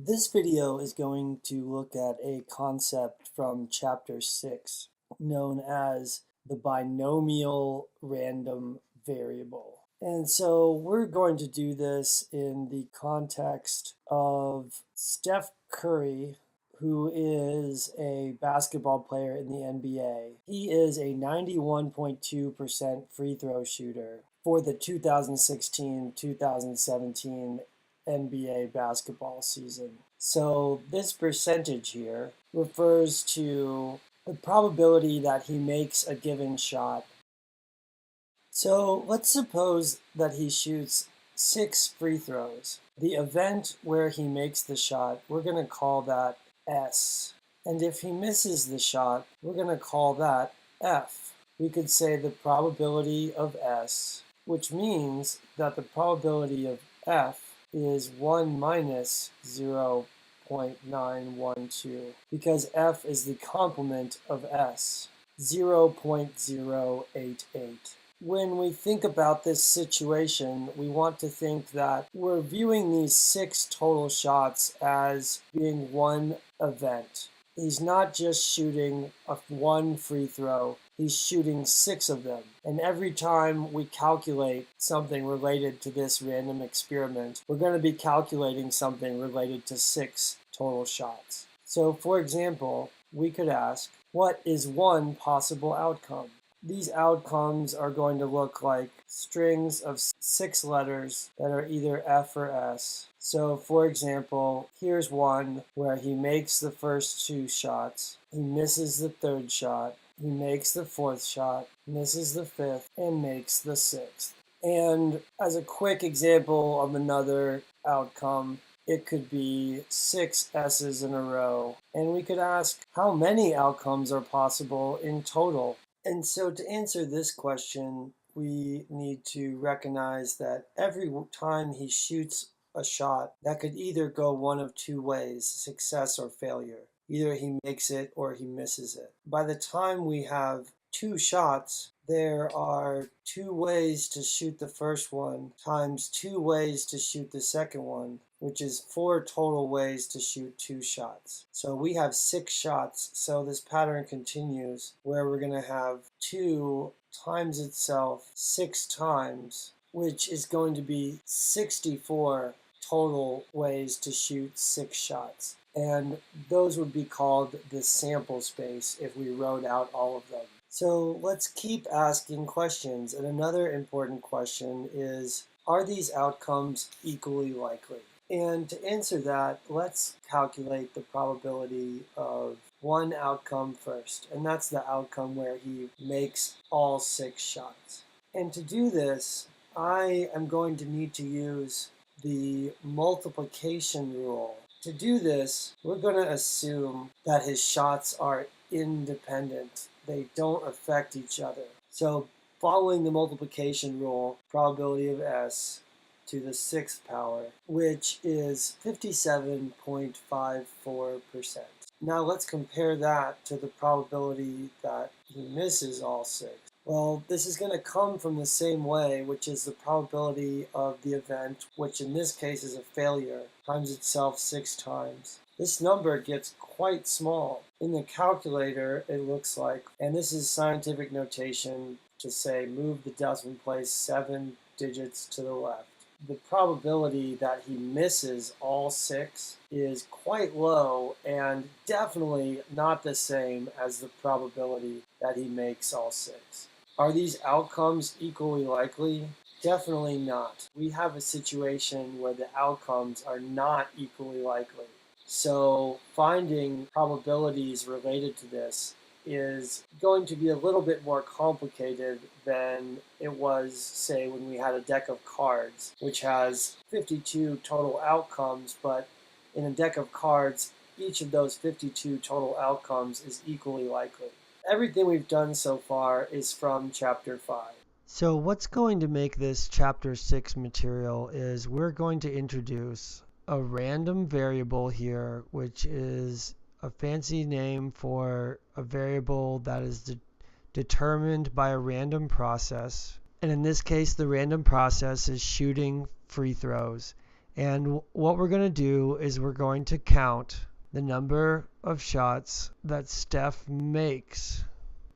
This video is going to look at a concept from chapter 6 known as the binomial random variable. And so we're going to do this in the context of Steph Curry, who is a basketball player in the NBA. He is a 91.2% free throw shooter for the 2016-2017 NBA basketball season. So this percentage here refers to the probability that he makes a given shot. So let's suppose that he shoots 6 free throws. The event where he makes the shot, we're going to call that S. And if he misses the shot, we're going to call that F. We could say the probability of S, which means that the probability of F is 1 minus 0.912 because F is the complement of S, 0.088. When we think about this situation, we want to think that we're viewing these 6 total shots as being one event. He's not just shooting one free throw, he's shooting 6 of them. And every time we calculate something related to this random experiment, we're going to be calculating something related to 6 total shots. So for example, we could ask, what is one possible outcome? These outcomes are going to look like strings of 6 letters that are either F or S. So for example, here's one where he makes the first 2 shots, he misses the 3rd shot, he makes the 4th shot, misses the 5th, and makes the 6th. And as a quick example of another outcome, it could be 6 S's in a row. And we could ask how many outcomes are possible in total. And so to answer this question, we need to recognize that every time he shoots a shot, that could either go one of 2 ways, success or failure. Either he makes it or he misses it. By the time we have 2 shots, there are 2 ways to shoot the first one times 2 ways to shoot the second one, which is 4 total ways to shoot 2 shots. So we have 6 shots, so this pattern continues where we're going to have 2 times itself 6 times, which is going to be 64 total ways to shoot 6 shots. And those would be called the sample space if we wrote out all of them. So let's keep asking questions. And another important question is, are these outcomes equally likely? And to answer that, let's calculate the probability of one outcome first. And that's the outcome where he makes all 6 shots. And to do this, I am going to need to use the multiplication rule. To do this, we're going to assume that his shots are independent. They don't affect each other. So following the multiplication rule, probability of S to the 6th power, which is 57.54%. Now let's compare that to the probability that he misses all 6. Well, this is going to come from the same way, which is the probability of the event, which in this case is a failure, times itself 6 times. This number gets quite small. In the calculator, it looks like, and this is scientific notation to say move the decimal place 7 digits to the left. The probability that he misses all 6 is quite low and definitely not the same as the probability that he makes all 6. Are these outcomes equally likely? Definitely not. We have a situation where the outcomes are not equally likely. So finding probabilities related to this is going to be a little bit more complicated than it was, say, when we had a deck of cards, which has 52 total outcomes, but in a deck of cards, each of those 52 total outcomes is equally likely. Everything we've done so far is from Chapter 5. So what's going to make this Chapter 6 material is we're going to introduce a random variable here, which is a fancy name for a variable that is determined by a random process. And in this case, the random process is shooting free throws. And what we're going to do is we're going to count the number of shots that Steph makes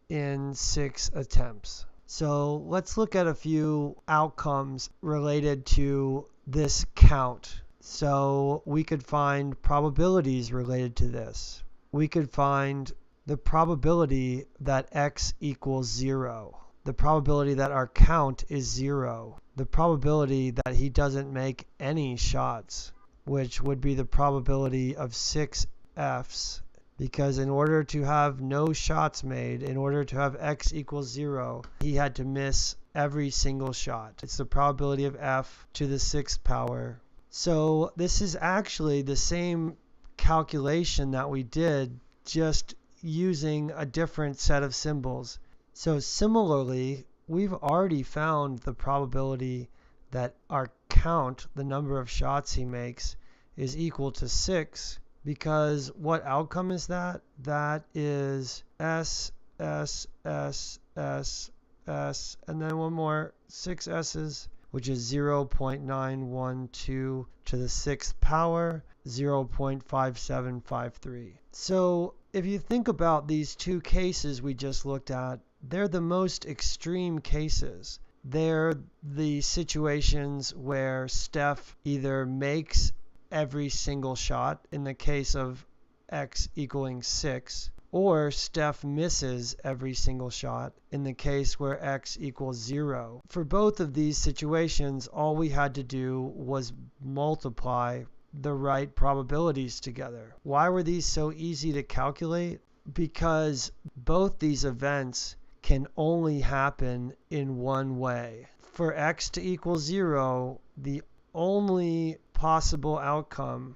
in 6 attempts. So let's look at a few outcomes related to this count. So we could find probabilities related to this. We could find the probability that x equals 0. The probability that our count is 0. The probability that he doesn't make any shots, which would be the probability of 6 Fs. Because in order to have no shots made, in order to have x equals 0, he had to miss every single shot. It's the probability of f to the 6th power. So this is actually the same calculation that we did, just using a different set of symbols. So similarly, we've already found the probability that our count, the number of shots he makes, is equal to 6. Because what outcome is that? That is S, S, S, S, S, and then one more, 6 S's, which is 0.912 to the 6th power, 0.5753. So if you think about these two cases we just looked at, they're the most extreme cases. They're the situations where Steph either makes every single shot in the case of x equaling 6, or Steph misses every single shot in the case where x equals 0. For both of these situations, all we had to do was multiply the right probabilities together. Why were these so easy to calculate? Because both these events can only happen in one way. For x to equal 0, the only possible outcome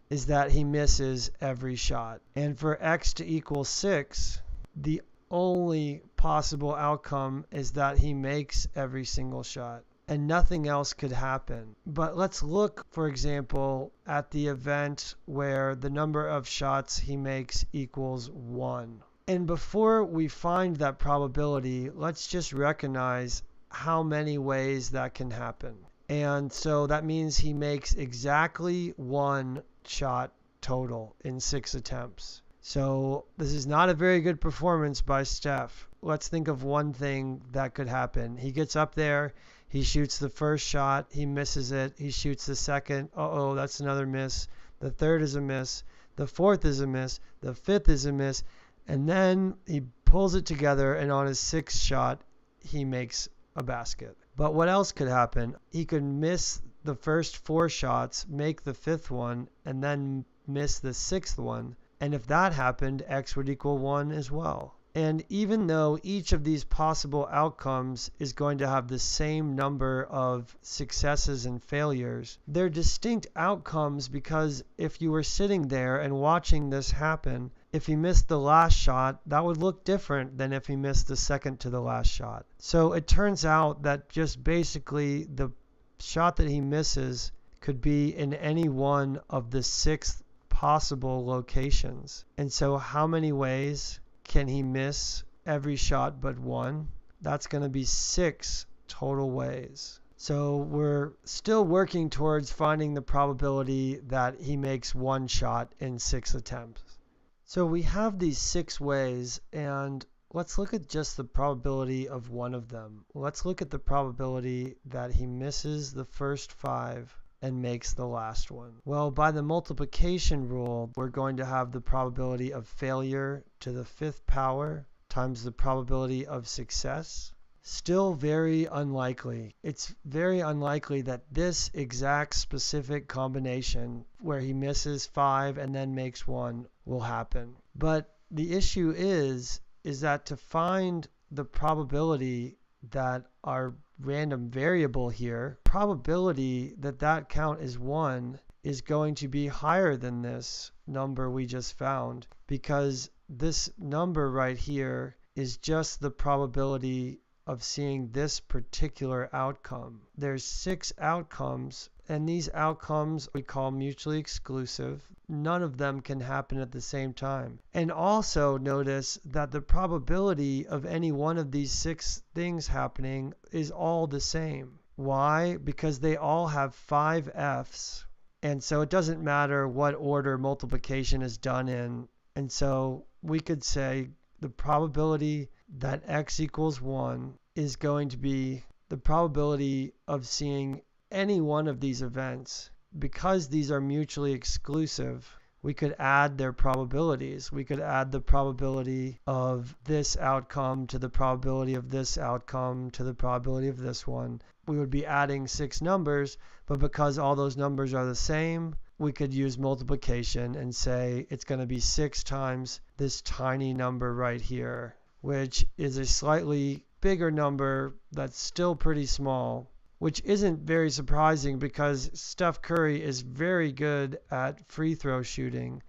is that he misses every shot. And for x to equal 6, the only possible outcome is that he makes every single shot. And nothing else could happen. But let's look, for example, at the event where the number of shots he makes equals 1. And before we find that probability, let's just recognize how many ways that can happen. And so that means he makes exactly 1 shot total in 6 attempts. So this is not a very good performance by Steph. Let's think of one thing that could happen. He gets up there, he shoots the first shot, he misses it, he shoots the second, that's another miss. The third is a miss, the fourth is a miss, the fifth is a miss, and then he pulls it together, and on his 6th shot, he makes a basket. But what else could happen? He could miss the first 4 shots, make the 5th one, and then miss the 6th one. And if that happened, x would equal 1 as well. And even though each of these possible outcomes is going to have the same number of successes and failures, they're distinct outcomes because if you were sitting there and watching this happen, if he missed the last shot, that would look different than if he missed the second to the last shot. So it turns out that just basically the shot that he misses could be in any one of the 6 possible locations. And so how many ways can he miss every shot but 1? That's going to be 6 total ways. So we're still working towards finding the probability that he makes 1 shot in 6 attempts. So we have these 6 ways, and let's look at just the probability of one of them. Let's look at the probability that he misses the first 5 and makes the last one. Well, by the multiplication rule, we're going to have the probability of failure to the 5th power times the probability of success. Still very unlikely. It's very unlikely that this exact specific combination where he misses 5 and then makes 1 will happen. But the issue is that to find the probability that our random variable here, probability that that count is 1 is going to be higher than this number we just found, because this number right here is just the probability of seeing this particular outcome. There's 6 outcomes, and these outcomes we call mutually exclusive. None of them can happen at the same time. And also notice that the probability of any one of these 6 things happening is all the same. Why? Because they all have 5 F's. And so it doesn't matter what order multiplication is done in. And so we could say the probability that x equals 1 is going to be the probability of seeing any one of these events. Because these are mutually exclusive, we could add their probabilities. We could add the probability of this outcome to the probability of this outcome to the probability of this one. We would be adding 6 numbers, but because all those numbers are the same, we could use multiplication and say it's going to be 6 times this tiny number right here, which is a slightly bigger number that's still pretty small, which isn't very surprising because Steph Curry is very good at free throw shooting,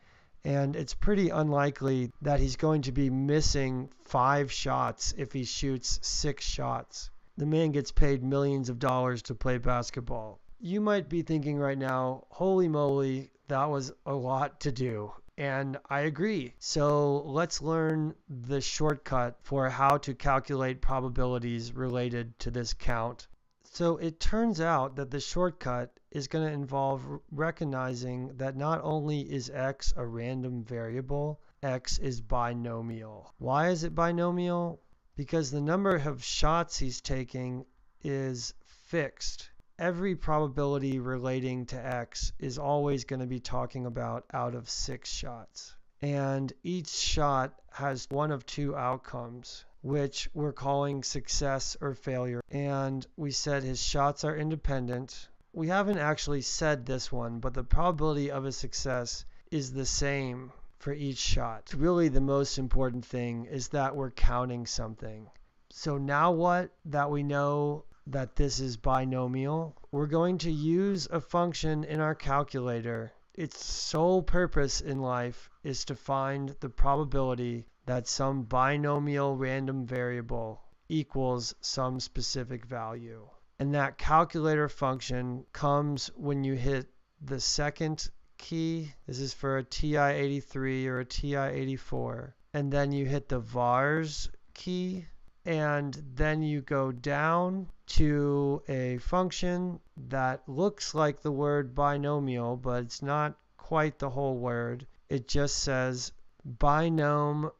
and it's pretty unlikely that he's going to be missing 5 shots if he shoots 6 shots. The man gets paid millions of dollars to play basketball. You might be thinking right now, holy moly, that was a lot to do. And I agree. So let's learn the shortcut for how to calculate probabilities related to this count. So it turns out that the shortcut is going to involve recognizing that not only is x a random variable, x is binomial. Why is it binomial? Because the number of shots he's taking is fixed. Every probability relating to x is always going to be talking about out of 6 shots. And each shot has one of 2 outcomes, which we're calling success or failure. And we said his shots are independent. We haven't actually said this one, but the probability of a success is the same for each shot. Really, the most important thing is that we're counting something. So now what that we know that this is binomial, we're going to use a function in our calculator. Its sole purpose in life is to find the probability that some binomial random variable equals some specific value. And that calculator function comes when you hit the second key. This is for a TI-83 or a TI-84. And then you hit the vars key. And then you go down to a function that looks like the word binomial, but it's not quite the whole word. It just says binomcdf.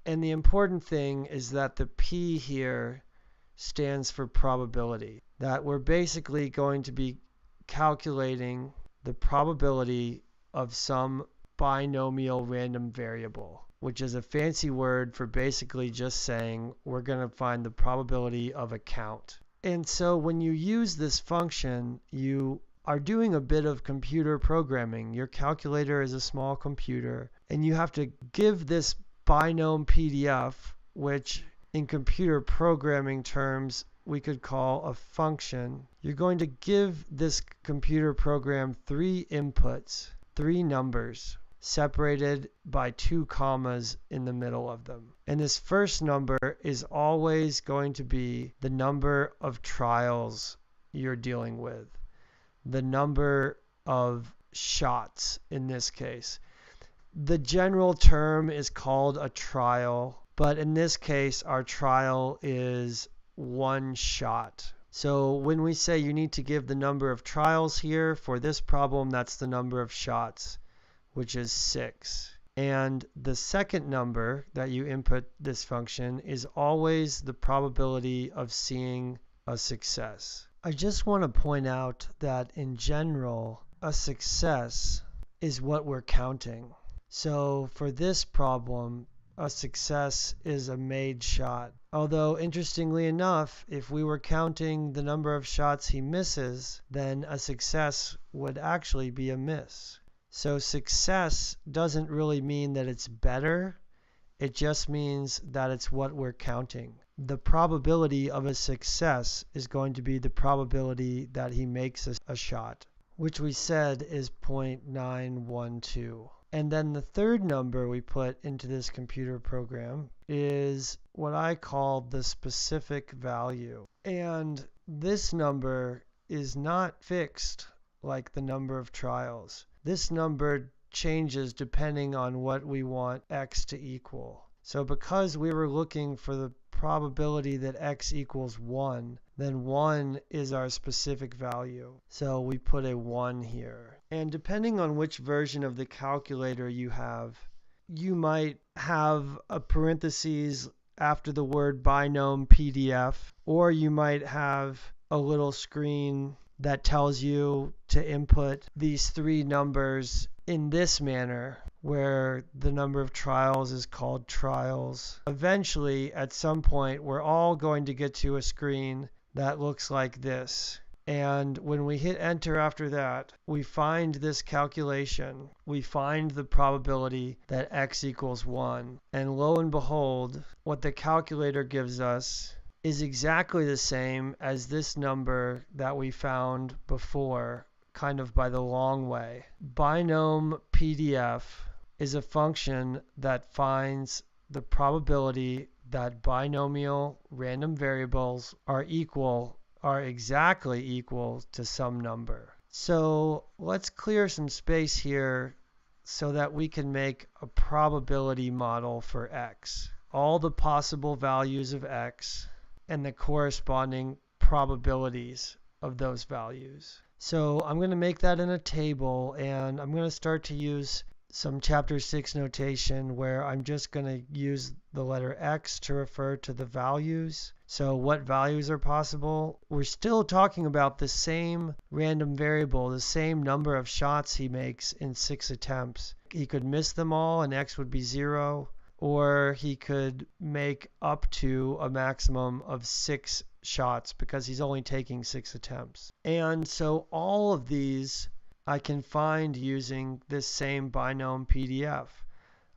And the important thing is that the P here stands for probability. That we're basically going to be calculating the probability of some binomial random variable, which is a fancy word for basically just saying we're going to find the probability of a count. And so when you use this function, you are doing a bit of computer programming. Your calculator is a small computer, and you have to give this binompdf, which in computer programming terms we could call a function. You're going to give this computer program 3 inputs, 3 numbers, separated by 2 commas in the middle of them. And this first number is always going to be the number of trials you're dealing with, the number of shots in this case. The general term is called a trial, but in this case our trial is 1 shot. So when we say you need to give the number of trials here, for this problem that's the number of shots, which is 6. And the second number that you input this function is always the probability of seeing a success. I just want to point out that in general, a success is what we're counting. So for this problem, a success is a made shot. Although interestingly enough, if we were counting the number of shots he misses, then a success would actually be a miss. So success doesn't really mean that it's better. It just means that it's what we're counting. The probability of a success is going to be the probability that he makes a shot, which we said is 0.912. And then the third number we put into this computer program is what I call the specific value. And this number is not fixed like the number of trials. This number changes depending on what we want x to equal. So because we were looking for the probability that x equals 1, then 1 is our specific value. So we put a 1 here. And depending on which version of the calculator you have, you might have a parentheses after the word binompdf, or you might have a little screen that tells you to input these three numbers in this manner, where the number of trials is called trials. Eventually, at some point, we're all going to get to a screen that looks like this. And when we hit enter after that, we find this calculation. We find the probability that x equals 1. And lo and behold, what the calculator gives us is exactly the same as this number that we found before, kind of by the long way. Binomcdf is a function that finds the probability that binomial random variables are exactly equal to some number. So let's clear some space here so that we can make a probability model for x. All the possible values of x and the corresponding probabilities of those values. So I'm going to make that in a table, and I'm going to start to use some chapter 6 notation where I'm just going to use the letter x to refer to the values. So what values are possible? We're still talking about the same random variable, the same number of shots he makes in 6 attempts. He could miss them all and x would be 0, or he could make up to a maximum of 6 shots because he's only taking 6 attempts. And so all of these I can find using this same binompdf.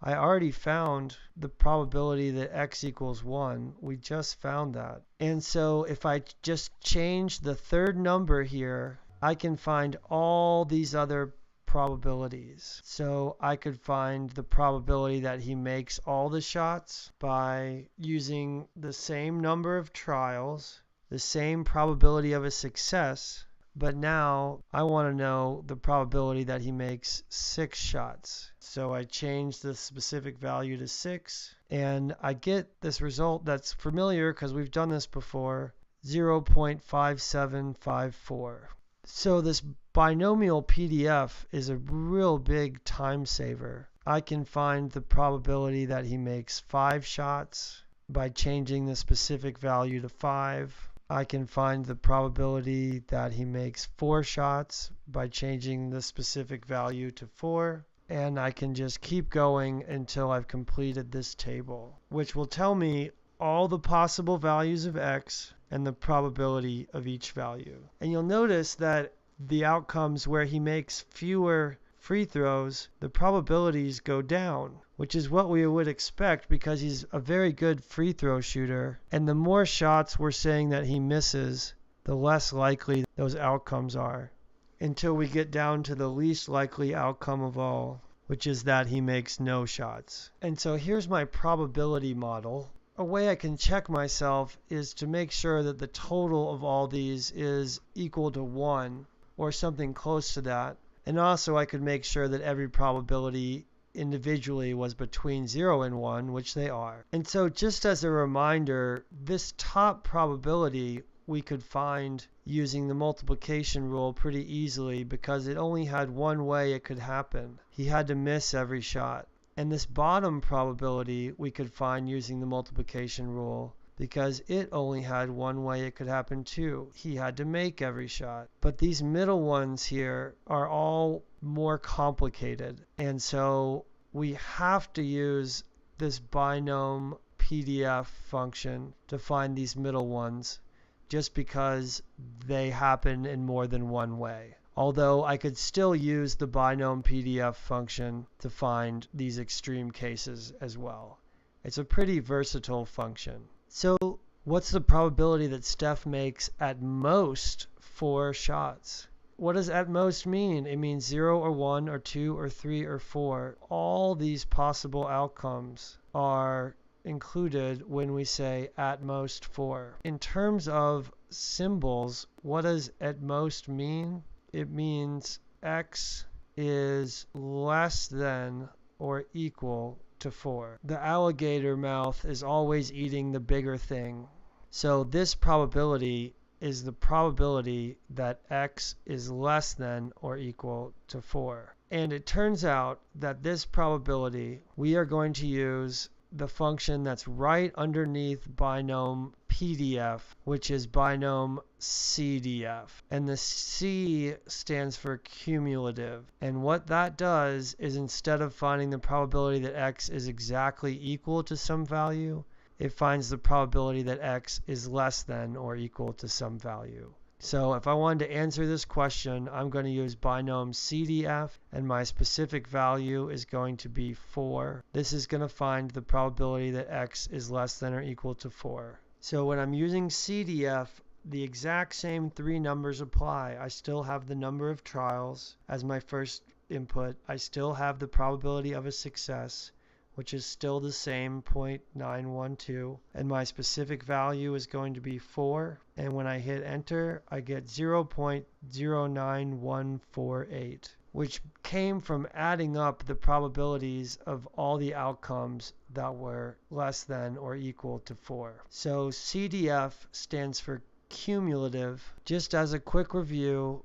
I already found the probability that x equals 1. We just found that. And so if I just change the third number here, I can find all these other probabilities. So I could find the probability that he makes all the shots by using the same number of trials, the same probability of a success, but now I want to know the probability that he makes 6 shots. So I change the specific value to 6, and I get this result that's familiar because we've done this before, 0.5754. So this binomial PDF is a real big time saver. I can find the probability that he makes 5 shots by changing the specific value to 5. I can find the probability that he makes 4 shots by changing the specific value to 4. And I can just keep going until I've completed this table, which will tell me all the possible values of x and the probability of each value. And you'll notice that the outcomes where he makes fewer free throws, the probabilities go down, which is what we would expect because he's a very good free throw shooter. And the more shots we're saying that he misses, the less likely those outcomes are, until we get down to the least likely outcome of all, which is that he makes no shots. And so here's my probability model. A way I can check myself is to make sure that the total of all these is equal to 1 or something close to that. And also I could make sure that every probability individually was between 0 and 1, which they are. And so just as a reminder, this top probability we could find using the multiplication rule pretty easily because it only had one way it could happen. He had to miss every shot. And this bottom probability we could find using the multiplication rule because it only had one way it could happen too. He had to make every shot. But these middle ones here are all more complicated. And so we have to use this binompdf function to find these middle ones just because they happen in more than one way. Although I could still use the binompdf function to find these extreme cases as well. It's a pretty versatile function. So what's the probability that Steph makes at most 4 shots? What does at most mean? It means 0 or 1 or 2 or 3 or 4. All these possible outcomes are included when we say at most 4. In terms of symbols, what does at most mean? It means x is less than or equal to 4. The alligator mouth is always eating the bigger thing. So this probability is the probability that x is less than or equal to 4. And it turns out that this probability, we are going to use the function that's right underneath binompdf, which is binomcdf. And the C stands for cumulative. And what that does is, instead of finding the probability that x is exactly equal to some value, it finds the probability that x is less than or equal to some value. So if I wanted to answer this question, I'm going to use binomcdf, and my specific value is going to be 4. This is going to find the probability that x is less than or equal to 4. So when I'm using CDF, the exact same 3 numbers apply. I still have the number of trials as my first input. I still have the probability of a success, which is still the same, 0.912, and my specific value is going to be 4, and when I hit enter, I get 0.09148, which came from adding up the probabilities of all the outcomes that were less than or equal to 4. So CDF stands for cumulative. Just as a quick review,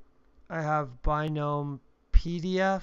I have binompdf,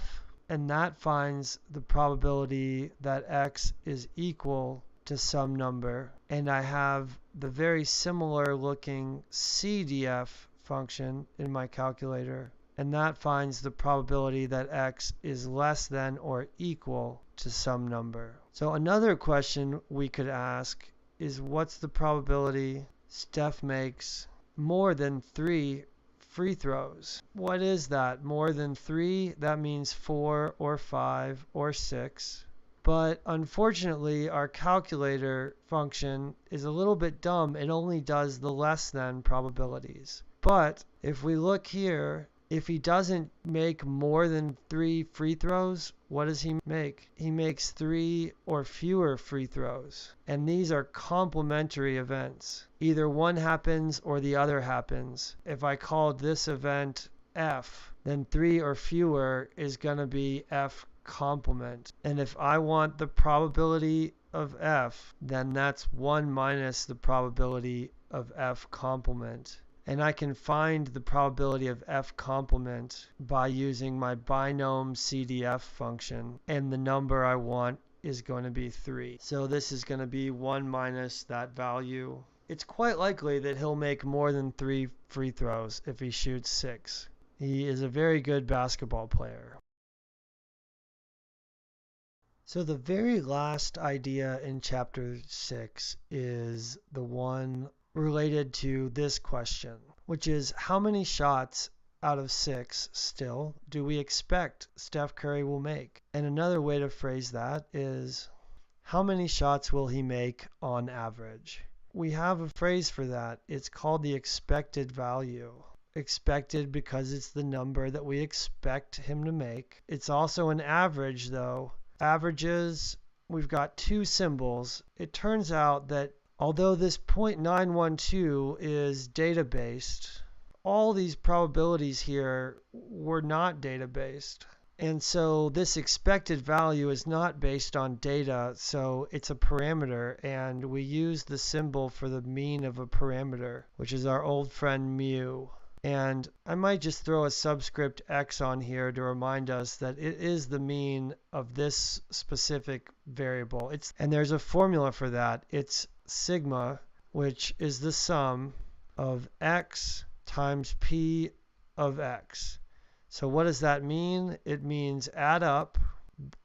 and that finds the probability that x is equal to some number. And I have the very similar looking CDF function in my calculator, and that finds the probability that x is less than or equal to some number. So another question we could ask is, what's the probability Steph makes more than 3 free throws? What is that? More than 3? That means 4 or 5 or 6. But unfortunately, our calculator function is a little bit dumb. It only does the less than probabilities. But if we look here, if he doesn't make more than 3 free throws, what does he make? He makes 3 or fewer free throws. And these are complementary events. Either one happens or the other happens. If I called this event F, then 3 or fewer is going to be F complement. And if I want the probability of F, then that's 1 minus the probability of F complement. And I can find the probability of F complement by using my binomcdf function, and the number I want is going to be 3. So this is going to be 1 minus that value. It's quite likely that he'll make more than 3 free throws if he shoots 6. He is a very good basketball player. So the very last idea in chapter 6 is the one related to this question, which is, how many shots out of 6 still do we expect Steph Curry will make? And another way to phrase that is, how many shots will he make on average? We have a phrase for that. It's called the expected value. Expected because it's the number that we expect him to make. It's also an average, though. Averages, we've got 2 symbols. It turns out that although this 0.912 is data-based, all these probabilities here were not data-based. And so this expected value is not based on data, so it's a parameter, and we use the symbol for the mean of a parameter, which is our old friend mu. And I might just throw a subscript x on here to remind us that it is the mean of this specific variable. And there's a formula for that. It's sigma, which is the sum of x times p of x. So what does that mean? It means add up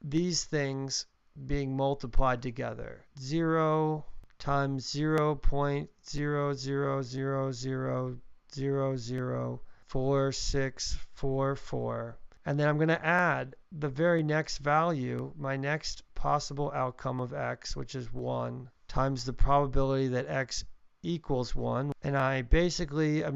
these things being multiplied together. 0 times 0.00000004644. And then I'm going to add the very next value, my next possible outcome of x, which is 1, times the probability that x equals 1. And I'm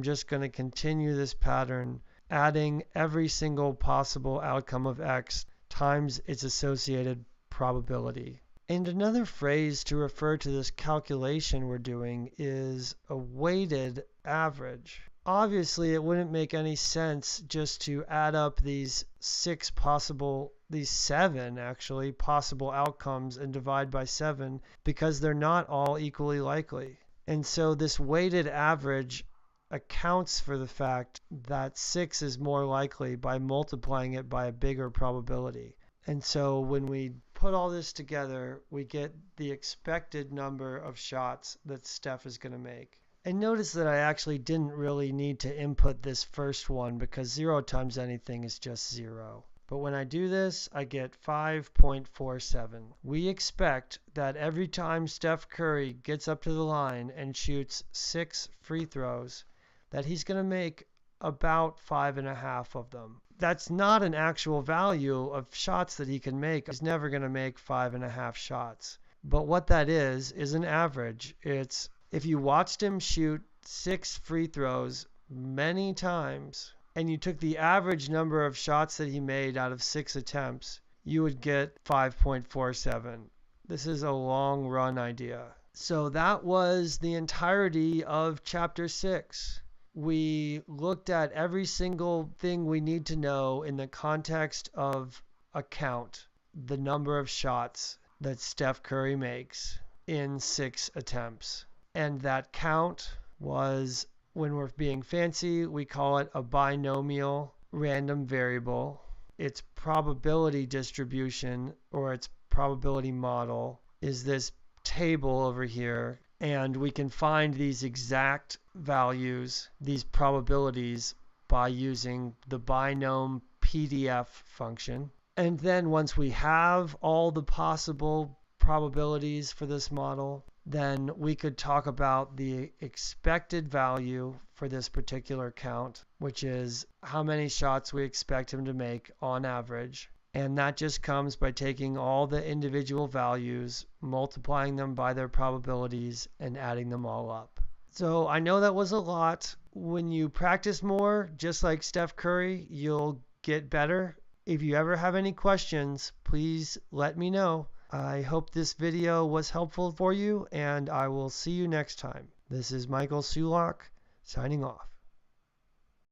just going to continue this pattern, adding every single possible outcome of x times its associated probability. And another phrase to refer to this calculation we're doing is a weighted average. obviously it wouldn't make any sense just to add up these seven actually possible outcomes and divide by 7, because they're not all equally likely. And so this weighted average accounts for the fact that 6 is more likely by multiplying it by a bigger probability. And so when we put all this together, we get the expected number of shots that Steph is going to make. And notice that I actually didn't really need to input this first one, because 0 times anything is just 0. But when I do this, I get 5.47. We expect that every time Steph Curry gets up to the line and shoots 6 free throws, that he's going to make about 5.5 of them. That's not an actual value of shots that he can make. He's never going to make 5.5 shots. But what that is an average. It's if you watched him shoot 6 free throws many times, and you took the average number of shots that he made out of 6 attempts, you would get 5.47. This is a long run idea. So that was the entirety of chapter 6. We looked at every single thing we need to know in the context of a count, the number of shots that Steph Curry makes in 6 attempts. And that count was, when we're being fancy, we call it a binomial random variable. Its probability distribution, or its probability model, is this table over here. And we can find these exact values, these probabilities, by using the binompdf function. And then once we have all the possible probabilities for this model, then we could talk about the expected value for this particular count, which is how many shots we expect him to make on average. And that just comes by taking all the individual values, multiplying them by their probabilities, and adding them all up. So I know that was a lot. When you practice more, just like Steph Curry, you'll get better. If you ever have any questions, please let me know. I hope this video was helpful for you, and I will see you next time. This is Michael Sulak, signing off.